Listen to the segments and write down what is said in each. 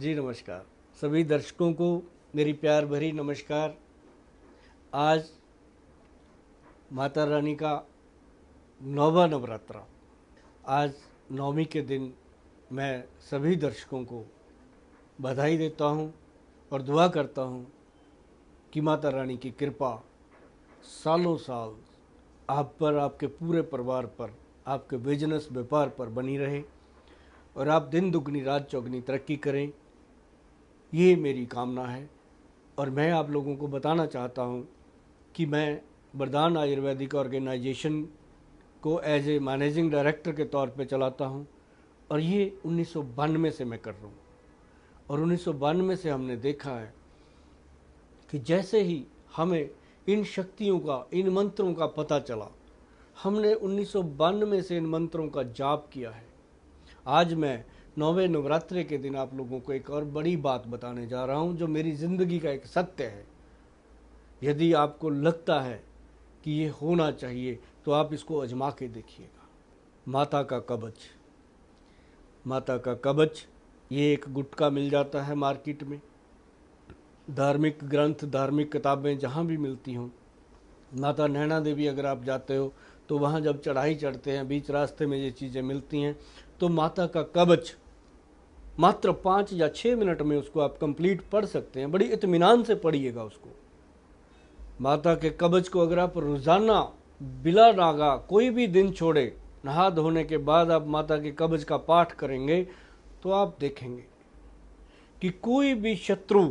जी नमस्कार। सभी दर्शकों को मेरी प्यार भरी नमस्कार। आज माता रानी का 9वां नवरात्रा। आज नवमी के दिन मैं सभी दर्शकों को बधाई देता हूँ और दुआ करता हूँ कि माता रानी की कृपा सालों साल आप पर, आपके पूरे परिवार पर, आपके बिजनेस व्यापार पर बनी रहे और आप दिन दुगनी रात चौगनी तरक्की करें, ये मेरी कामना है। और मैं आप लोगों को बताना चाहता हूँ कि मैं वरदान आयुर्वेदिक ऑर्गेनाइजेशन को एज ए मैनेजिंग डायरेक्टर के तौर पे चलाता हूँ और ये 1992 से मैं कर रहा हूँ। और 1992 से हमने देखा है कि जैसे ही हमें इन शक्तियों का, इन मंत्रों का पता चला, हमने 1992 से इन मंत्रों का जाप किया है। आज मैं 9वें नवरात्रे के दिन आप लोगों को एक और बड़ी बात बताने जा रहा हूं जो मेरी ज़िंदगी का एक सत्य है। यदि आपको लगता है कि ये होना चाहिए तो आप इसको आजमा के देखिएगा। माता का कवच। माता का कवच ये एक गुटका मिल जाता है मार्केट में, धार्मिक ग्रंथ, धार्मिक किताबें जहाँ भी मिलती हों। माता नैना देवी अगर आप जाते हो तो वहाँ जब चढ़ाई चढ़ते हैं, बीच रास्ते में ये चीज़ें मिलती हैं, तो माता का कवच मात्र 5 या 6 मिनट में उसको आप कंप्लीट पढ़ सकते हैं। बड़ी इत्मीनान से पढ़िएगा उसको। माता के कवच को अगर आप रोज़ाना बिला नागा कोई भी दिन छोड़े, नहा धोने के बाद आप माता के कवच का पाठ करेंगे तो आप देखेंगे कि कोई भी शत्रु,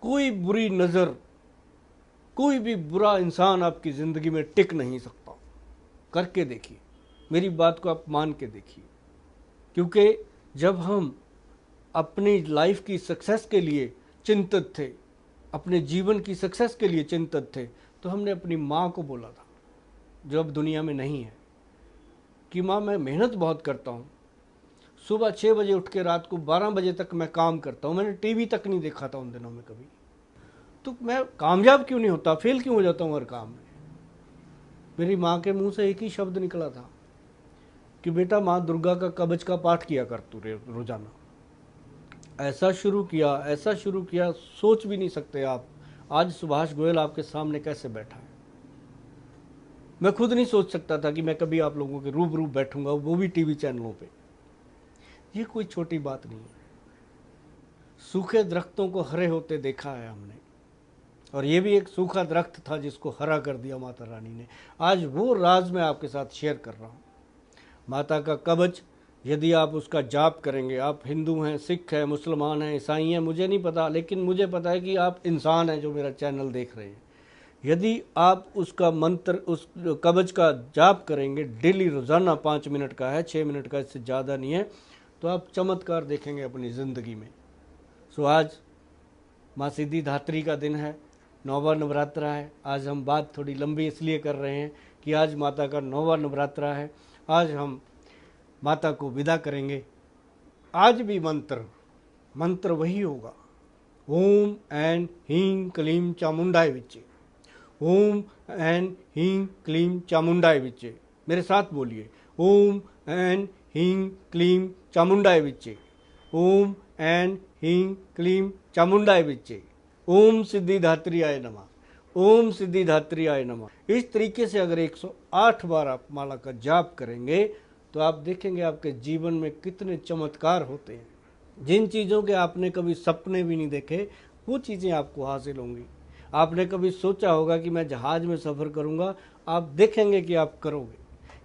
कोई बुरी नज़र, कोई भी बुरा इंसान आपकी ज़िंदगी में टिक नहीं सकता। करके देखिए, मेरी बात को आप मान के देखिए। क्योंकि जब हम अपनी लाइफ की सक्सेस के लिए चिंतित थे, अपने जीवन की सक्सेस के लिए चिंतित थे, तो हमने अपनी माँ को बोला था, जो अब दुनिया में नहीं है, कि माँ मैं मेहनत बहुत करता हूँ, सुबह 6 बजे उठ के रात को 12 बजे तक मैं काम करता हूँ, मैंने टीवी तक नहीं देखा था उन दिनों में कभी, तो मैं कामयाब क्यों नहीं होता, फेल क्यों हो जाता हूँ हर काम में। मेरी माँ के मुंह से एक ही शब्द निकला था कि बेटा माँ दुर्गा का कवच का पाठ किया कर तू रोजाना। ऐसा शुरू किया, सोच भी नहीं सकते आप आज सुभाष गोयल आपके सामने कैसे बैठा है। मैं खुद नहीं सोच सकता था कि मैं कभी आप लोगों के रूबरू बैठूंगा, वो भी टीवी चैनलों पे। ये कोई छोटी बात नहीं है। सूखे दरख्तों को हरे होते देखा है हमने, और ये भी एक सूखा दरख्त था जिसको हरा कर दिया माता रानी ने। आज वो राज मैं आपके साथ शेयर कर रहा हूँ। माता का कवच यदि आप उसका जाप करेंगे, आप हिंदू हैं, सिख हैं, मुसलमान हैं, ईसाई हैं, मुझे नहीं पता, लेकिन मुझे पता है कि आप इंसान हैं जो मेरा चैनल देख रहे हैं। यदि आप उसका मंत्र, उस कवच का जाप करेंगे डेली, रोज़ाना 5 मिनट का है, 6 मिनट का, इससे ज़्यादा नहीं है, तो आप चमत्कार देखेंगे अपनी ज़िंदगी में। सो आज माँ सिद्धि धात्री का दिन है, 9वां नवरात्रा है। आज हम बात थोड़ी लंबी इसलिए कर रहे हैं कि आज माता का 9वां नवरात्रा है। आज हम माता को विदा करेंगे। आज भी मंत्र वही होगा, ओम एन हीं क्लीं चामुंडाय विच्चे, ओम एन हीं क्लीं चामुंडाय विच्चे। मेरे साथ बोलिए, ओम एन हीं क्लीं चामुंडाय विच्चे, ओम एन हीं क्लीं चामुंडाय विच्चे, ओम सिद्धिधात्रियाय नमः, ओम सिद्धिधात्रियाय नमः। इस तरीके से अगर 108 बार आप माला का जाप करेंगे तो आप देखेंगे आपके जीवन में कितने चमत्कार होते हैं। जिन चीज़ों के आपने कभी सपने भी नहीं देखे, वो चीज़ें आपको हासिल होंगी। आपने कभी सोचा होगा कि मैं जहाज़ में सफ़र करूंगा, आप देखेंगे कि आप करोगे,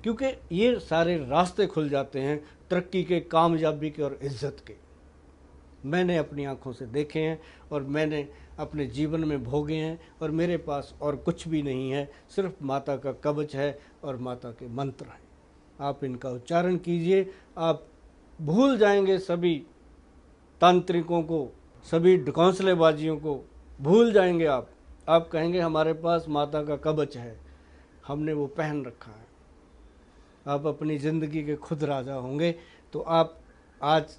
क्योंकि ये सारे रास्ते खुल जाते हैं तरक्की के, कामयाबी के और इज्जत के। मैंने अपनी आंखों से देखे हैं और मैंने अपने जीवन में भोगे हैं, और मेरे पास और कुछ भी नहीं है, सिर्फ माता का कवच है और माता के मंत्र हैं। आप इनका उच्चारण कीजिए, आप भूल जाएंगे सभी तांत्रिकों को, सभी ढकौंसलेबाजियों को भूल जाएंगे आप कहेंगे हमारे पास माता का कवच है, हमने वो पहन रखा है। आप अपनी ज़िंदगी के खुद राजा होंगे। तो आप आज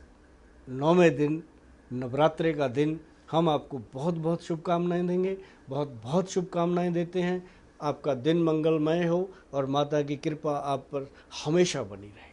9वें दिन, नवरात्रे का दिन, हम आपको बहुत बहुत शुभकामनाएं देंगे, बहुत बहुत शुभकामनाएं देते हैं। आपका दिन मंगलमय हो और माता की कृपा आप पर हमेशा बनी रहे।